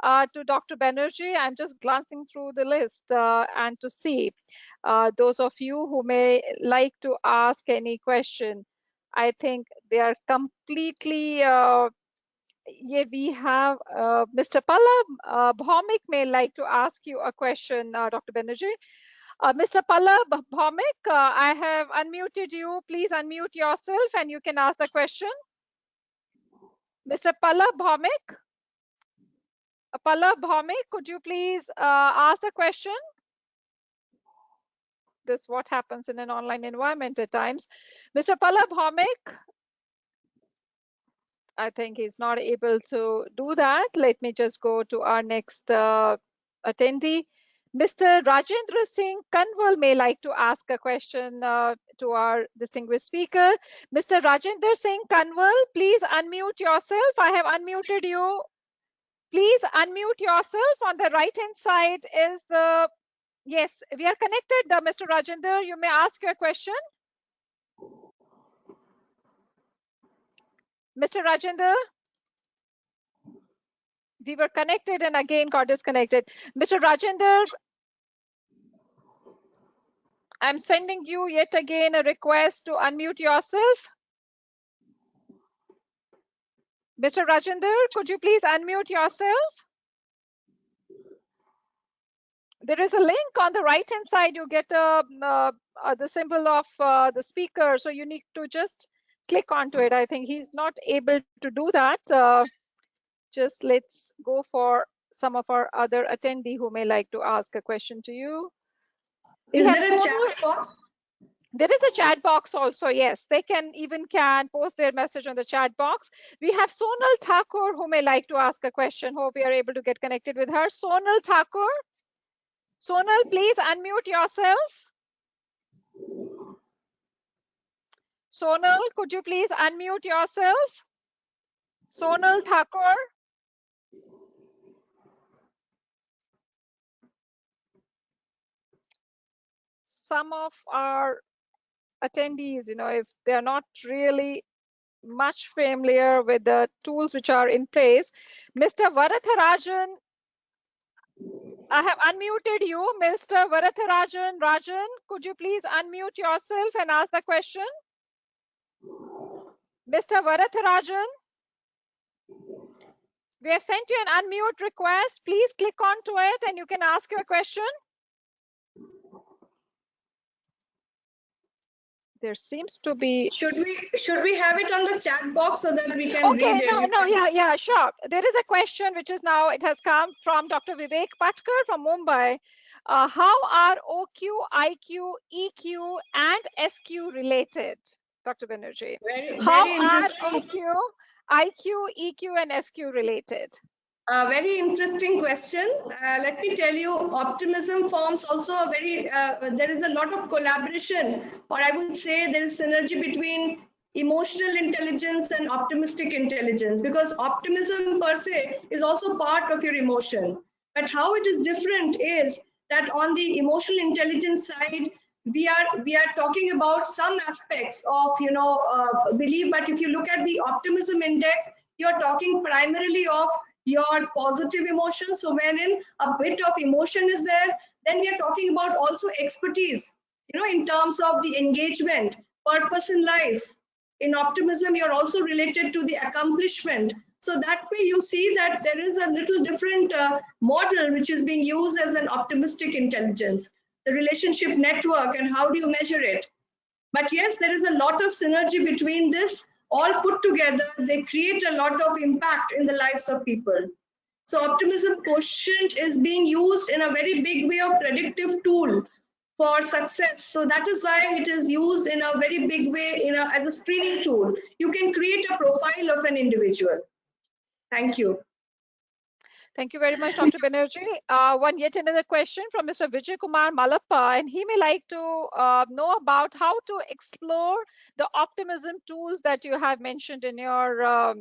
to Dr. Banerjee. I'm just glancing through the list and to see those of you who may like to ask any question. I think they are completely, yeah, we have Mr. Palla Bhaumik may like to ask you a question, Dr. Banerjee. Mr. Palla Bhaumik, I have unmuted you. Please unmute yourself and you can ask the question. Mr. Palla Bhaumik, could you please ask the question? This is what happens in an online environment at times. Mr. Palla Bhaumik, I think he's not able to do that. Let me just go to our next attendee. Mr. Rajendra Singh Kanwal may like to ask a question to our distinguished speaker. Mr. Rajendra Singh Kanwal, please unmute yourself. I have unmuted you. Please unmute yourself. On the right-hand side is the, yes, we are connected. Mr. Rajendra, you may ask your question. Mr. Rajendra? We were connected and again got disconnected. Mr. Rajendra, I'm sending you yet again a request to unmute yourself. Mr. Rajendra, could you please unmute yourself? There is a link on the right hand side. You get the symbol of the speaker. So you need to just click onto it. I think he's not able to do that. Just let's go for some of our other attendee who may like to ask a question to you. Is there a chat box? There is a chat box also, yes. They can post their message on the chat box. We have Sonal Thakur who may like to ask a question. Hope we are able to get connected with her. Sonal Thakur. Sonal, please unmute yourself. Sonal, could you please unmute yourself? Sonal Thakur. Some of our attendees, if they're not really much familiar with the tools which are in place. Mr. Varatharajan, I have unmuted you. Mr. Varatharajan, Rajan, could you please unmute yourself and ask the question? Mr. Varatharajan, we have sent you an unmute request. Please click onto it and you can ask your question. There seems to be. Should we have it on the chat box so that we can read it? Yeah, sure. There is a question which is now, it has come from Dr. Vivek Patkar from Mumbai. How are OQ, IQ, EQ, and SQ related, Dr. Banerjee? How are OQ, IQ, EQ, and SQ related? A very interesting question. Let me tell you, optimism forms also a very, there is a lot of collaboration, or I would say there is synergy between emotional intelligence and optimistic intelligence, because optimism per se is also part of your emotion. But how it is different is that on the emotional intelligence side, we are talking about some aspects of belief, but if you look at the optimism index, you're talking primarily of your positive emotions. So wherein a bit of emotion is there, then we are talking about also expertise, in terms of the engagement, purpose in life. In optimism, you're also related to the accomplishment. So that way you see that there is a little different model which is being used as an optimistic intelligence. the relationship network, and how do you measure it? But yes, there is a lot of synergy between this. All put together, they create a lot of impact in the lives of people. So optimism quotient is being used in a very big way of predictive tool for success. So that is why it is used in a very big way as a screening tool. You can create a profile of an individual. Thank you. Thank you very much, Dr. Banerjee. One yet another question from Mr. Vijay Kumar Malappa, and he may like to know about how to explore the optimism tools that you have mentioned in your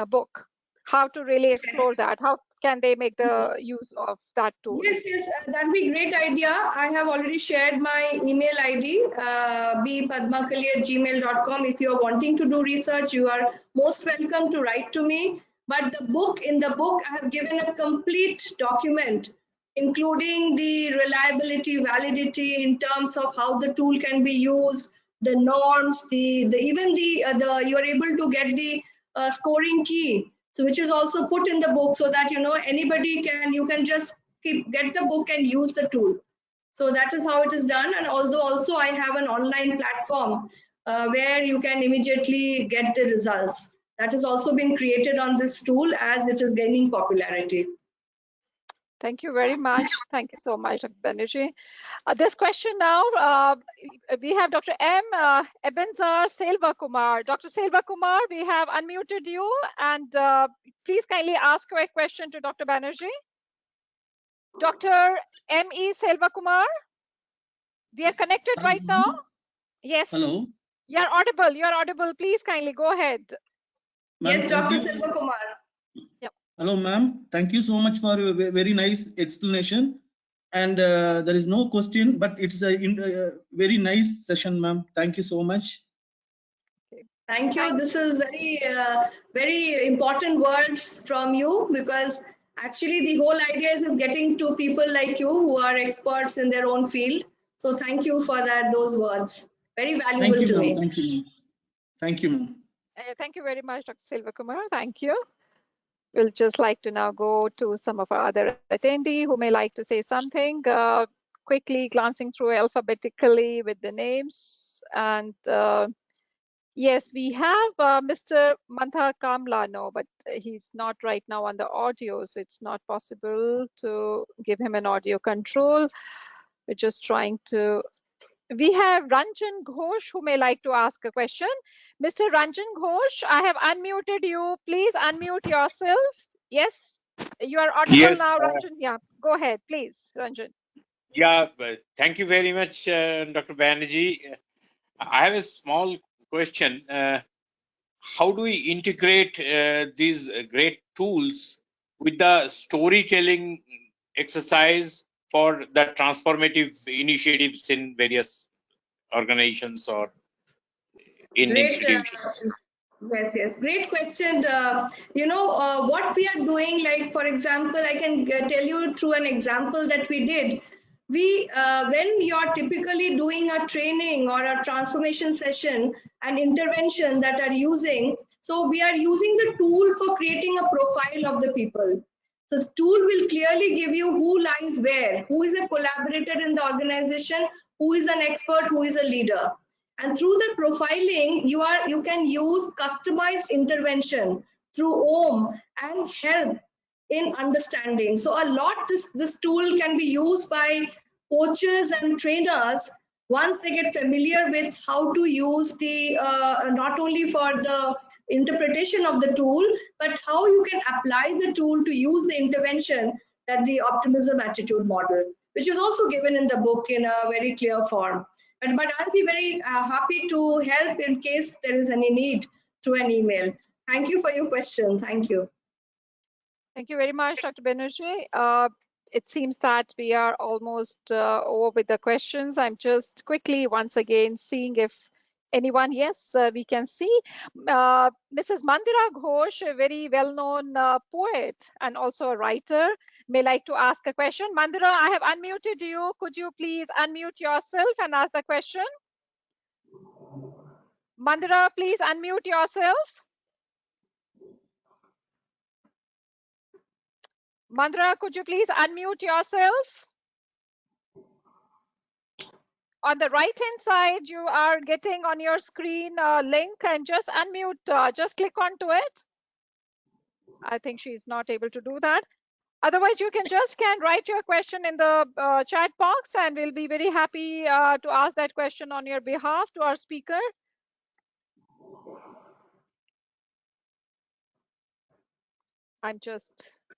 book. How to really explore that? How can they make the use of that tool? Yes, that'd be a great idea. I have already shared my email ID, bpadmakali@gmail.com. If you're wanting to do research, you are most welcome to write to me. But in the book, I have given a complete document, including the reliability, validity in terms of how the tool can be used, the norms, even you are able to get the scoring key. So which is also put in the book so that you can just get the book and use the tool. So that is how it is done. And also I have an online platform where you can immediately get the results. That has also been created on this tool as it is gaining popularity. Thank you very much. Thank you so much, Dr. Banerjee. This question now, we have Dr. M. Ebenzer Selva Kumar. Dr. Selva Kumar, we have unmuted you, and please kindly ask your question to Dr. Banerjee. Dr. M.E. Selva Kumar, we are connected right now. Yes. Hello. You're audible. You're audible. Please kindly go ahead. Yes, Dr. Selva Kumar. Yep. Hello, ma'am. Thank you so much for your very nice explanation. And there is no question, but it's a very nice session, ma'am. Thank you so much. Thank you. This is very important words from you, because actually the whole idea is getting to people like you who are experts in their own field. So thank you for those words. Very valuable to me. Thank you, ma'am. Thank you, ma'am. Thank you very much, Dr. Selva Kumar. Thank you. We'll just like to now go to some of our other attendees who may like to say something. Quickly glancing through alphabetically with the names. And yes, we have Mr. Mantha Kamla, but he's not right now on the audio, so it's not possible to give him an audio control. We're just trying to. We have Ranjan Ghosh who may like to ask a question. Mr. Ranjan Ghosh, I have unmuted you. Please unmute yourself. Yes, you are audible now, Ranjan. Yeah, go ahead, please, Ranjan. Yeah, thank you very much, Dr. Banerjee. I have a small question. How do we integrate these great tools with the storytelling exercise for the transformative initiatives in various organizations or in institutions? Yes, great question. What we are doing, like for example, I can tell you through an example that we did. When you're typically doing a training or a transformation session, an intervention that are using, so we are using the tool for creating a profile of the people. So the tool will clearly give you who lies where, who is a collaborator in the organization, who is an expert, who is a leader. And through the profiling, you can use customized intervention through OM and help in understanding. So a lot this tool can be used by coaches and trainers once they get familiar with how to use the not only for the interpretation of the tool, but how you can apply the tool to use the intervention, that the optimism attitude model, which is also given in the book in a very clear form. But I'll be very happy to help in case there is any need through an email. Thank you for your question. Thank you. Thank you very much, Dr. Banerjee. It seems that we are almost over with the questions. I'm just quickly once again seeing if anyone, yes, we can see. Mrs. Mandira Ghosh, a very well-known poet and also a writer, may like to ask a question. Mandira, I have unmuted you. Could you please unmute yourself and ask the question? Mandira, please unmute yourself. Mandira, could you please unmute yourself? on the right hand side, you are getting on your screen a link, and just unmute, just click onto it. I think she's not able to do that. Otherwise, you can write your question in the chat box, and we'll be very happy to ask that question on your behalf to our speaker. I'm just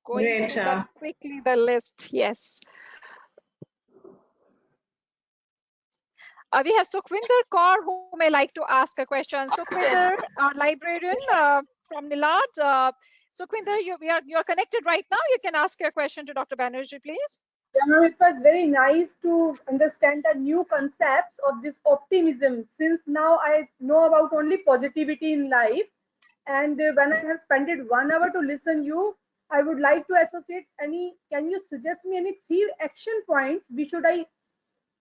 going through quickly the list. Yes. We have Sukhvinder Kaur who may like to ask a question. Sukhvinder, our librarian from NILAD. Sukhvinder, you're connected right now. You can ask your question to Dr. Banerjee, please. Yeah, it was very nice to understand the new concepts of this optimism, since now I know about only positivity in life. And when I have spent it 1 hour to listen you, I would like to associate can you suggest me any 3 action points which should I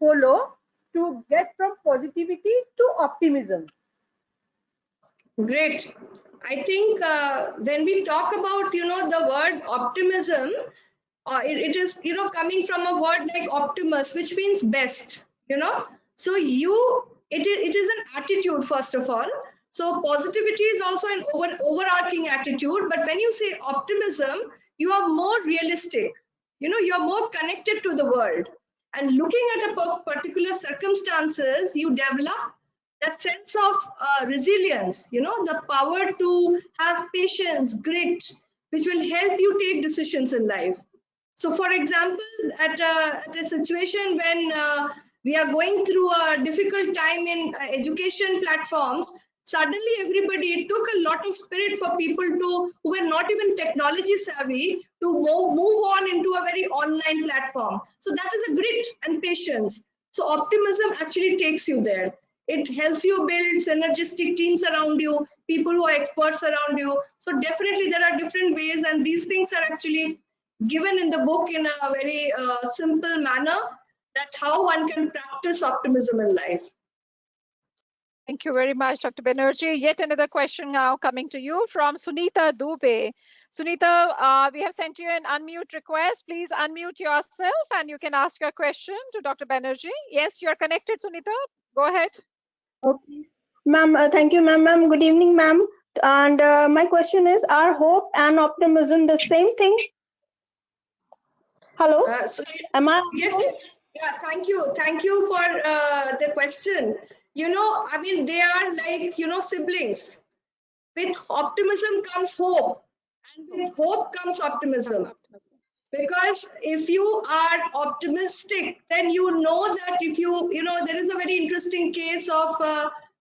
follow to get from positivity to optimism? Great. I think when we talk about, the word optimism, it is, coming from a word like optimus, which means best, So it is an attitude, first of all. So positivity is also an overarching attitude. But when you say optimism, you are more realistic. You're more connected to the world. And looking at a particular circumstances, you develop that sense of resilience, the power to have patience, grit, which will help you take decisions in life. So, for example, at a situation when we are going through a difficult time in education platforms, suddenly it took a lot of spirit for people who were not even technology savvy to move on into a very online platform. So that is a grit and patience. So optimism actually takes you there. It helps you build synergistic teams around you, people who are experts around you. So definitely there are different ways, and these things are actually given in the book in a very simple manner, that how one can practice optimism in life. Thank you very much, Dr. Banerjee. Yet another question now coming to you from Sunita Dubey. Sunita, we have sent you an unmute request. Please unmute yourself and you can ask your question to Dr. Banerjee. Yes, you are connected, Sunita. Go ahead. Okay. Ma'am, thank you, ma'am. Good evening, ma'am. And my question is, are hope and optimism the same thing? Hello? Am I? Yes. Yeah, thank you. Thank you for the question. I mean, they are like, siblings. With optimism comes hope, and with hope comes optimism. Because if you are optimistic, then you know that if there is a very interesting case of,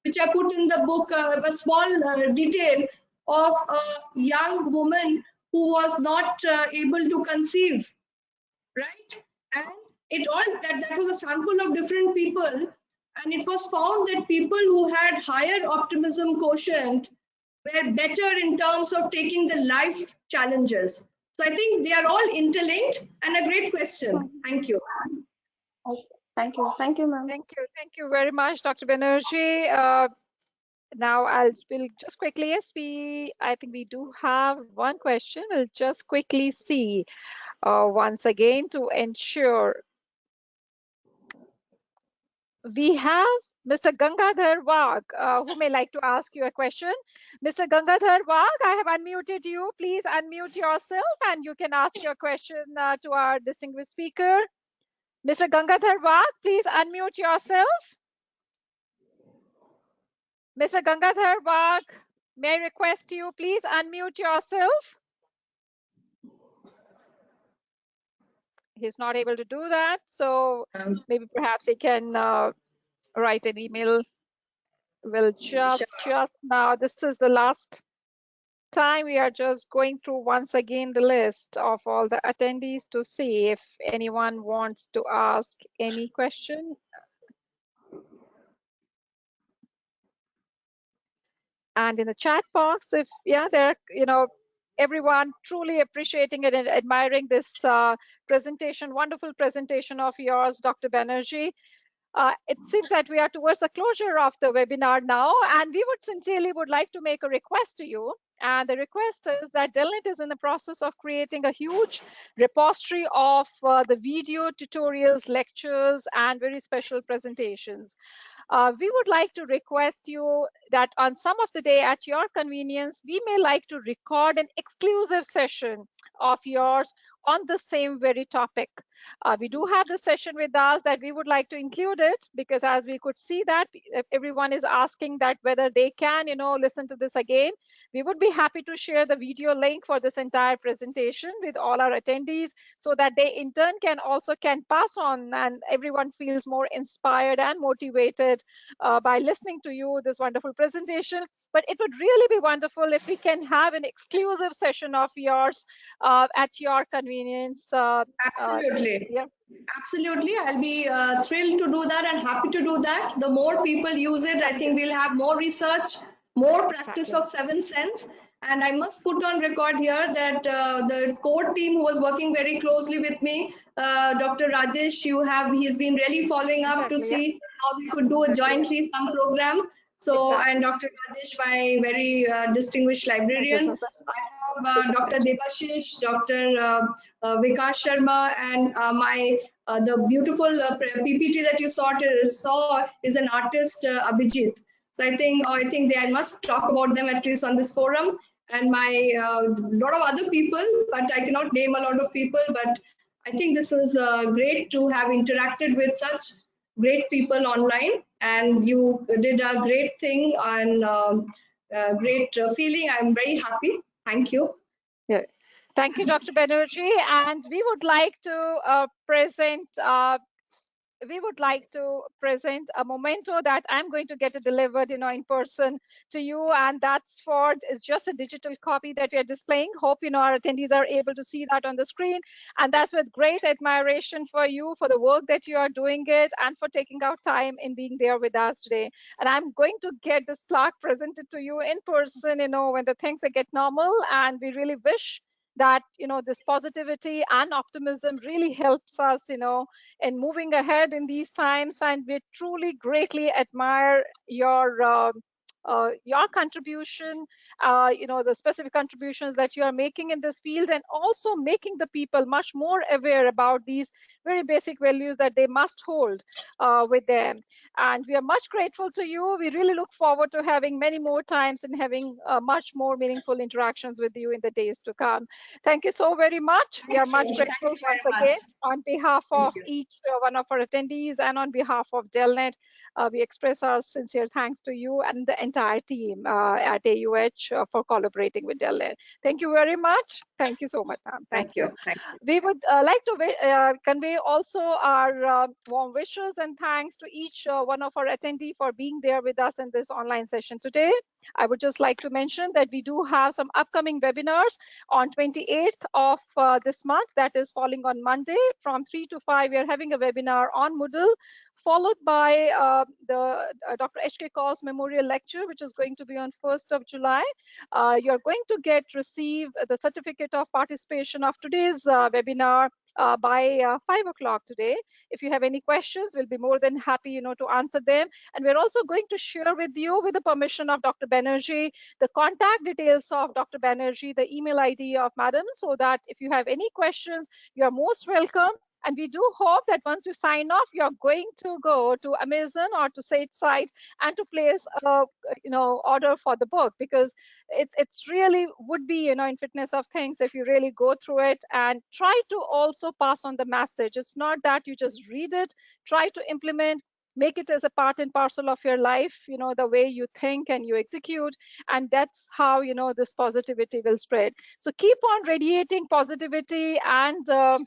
which I put in the book, a small detail of a young woman who was not able to conceive, right? And that was a sample of different people, and it was found that people who had higher optimism quotient were better in terms of taking the life challenges. So I think they are all interlinked, and a great question. Thank you. Thank you. Thank you, ma'am. Thank you. Thank you very much, Dr. Banerjee. Now we'll just quickly, yes, I think we do have one question. We'll just quickly see once again to ensure. We have Mr. Gangadhar Wagh, who may like to ask you a question. Mr. Gangadhar Wagh, I have unmuted you. Please unmute yourself and you can ask your question to our distinguished speaker. Mr. Gangadhar Wagh, please unmute yourself. Mr. Gangadhar Wagh, may I request you, please unmute yourself. He's not able to do that, so maybe perhaps he can write an email. We'll just now, this is the last time we are just going through once again the list of all the attendees to see if anyone wants to ask any question. And in the chat box, if there are, everyone truly appreciating it and admiring this presentation, wonderful presentation of yours, Dr. Banerjee. It seems that we are towards the closure of the webinar now, and we would sincerely like to make a request to you And the request is that Delnet is in the process of creating a huge repository of the video tutorials, lectures, and very special presentations. We would like to request you that on some of the day at your convenience, we may like to record an exclusive session of yours on the same very topic. We do have the session with us that we would like to include it, because as we could see that everyone is asking that whether they can, listen to this again. We would be happy to share the video link for this entire presentation with all our attendees, so that they in turn can pass on, and everyone feels more inspired and motivated by listening to you this wonderful presentation. But it would really be wonderful if we can have an exclusive session of yours at your convenience. Absolutely. Yeah. Absolutely. I'll be thrilled to do that and happy to do that. The more people use it, I think we'll have more research, more practice Exactly. of 7 Sense. And I must put on record here that the core team who was working very closely with me, Dr. Rajesh, he's been really following up to Exactly, yeah. see how we could do jointly some program. So, Exactly. and Dr. Rajesh, my very distinguished librarian. I have Dr. Debashish, Dr. Vikas Sharma, and the beautiful PPT that you saw is an artist, Abhijit. So I think I must talk about them at least on this forum, and my lot of other people, but I cannot name a lot of people. But I think this was great to have interacted with such great people online, and you did a great thing and great feeling. I'm very happy. Thank you. Yeah. Thank you, Dr. Banerjee. And we would like to present a memento that I'm going to get it delivered, in person to you, and it's just a digital copy that we are displaying. Hope our attendees are able to see that on the screen, and that's with great admiration for you, for the work that you are doing it, and for taking out time in being there with us today. And I'm going to get this plaque presented to you in person, when the things get normal, and we really wish that this positivity and optimism really helps us in moving ahead in these times. And we truly greatly admire your contribution, the specific contributions that you are making in this field, and also making the people much more aware about these very basic values that they must hold with them. And we are much grateful to you. We really look forward to having many more times and having much more meaningful interactions with you in the days to come. Thank you so very much. We are much grateful once again on behalf of each one of our attendees and on behalf of Delnet. We express our sincere thanks to you and the entire team at AUH for collaborating with Delnet. Thank you very much. Thank you so much, ma'am. Thank you. We would like to convey also our warm wishes and thanks to each one of our attendees for being there with us in this online session today. I would just like to mention that we do have some upcoming webinars on 28th of this month, that is falling on Monday from 3 to 5. We are having a webinar on Moodle, followed by the Dr. H.K. Kaul's memorial lecture, which is going to be on 1st of July. You're going to receive the certificate of participation of today's webinar by 5 o'clock today. If you have any questions, we'll be more than happy, to answer them. And we're also going to share with you, with the permission of Dr. Banerjee, the contact details of Dr. Banerjee, the email ID of Madam, so that if you have any questions, you're most welcome. And we do hope that once you sign off, you're going to go to Amazon or to Sage site and to place a order for the book, because it's really would be in fitness of things if you really go through it and try to also pass on the message. It's not that you just read it, try to implement, make it as a part and parcel of your life, the way you think and you execute, and that's how this positivity will spread. So keep on radiating positivity and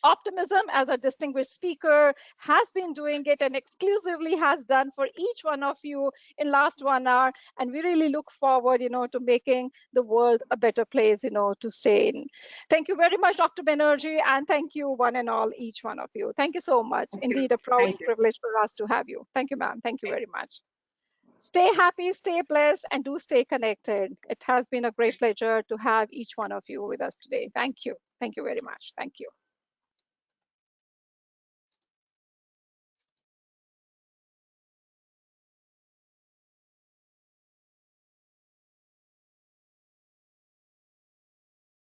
optimism, as a distinguished speaker has been doing it and exclusively has done for each one of you in last 1 hour. And we really look forward, to making the world a better place, to stay in. Thank you very much, Dr. Banerjee, and thank you one and all, each one of you. Thank you so much. Indeed, a proud privilege for us to have you. Thank you, ma'am. Thank you very much. Stay happy, stay blessed, and do stay connected. It has been a great pleasure to have each one of you with us today. Thank you. Thank you very much. Thank you.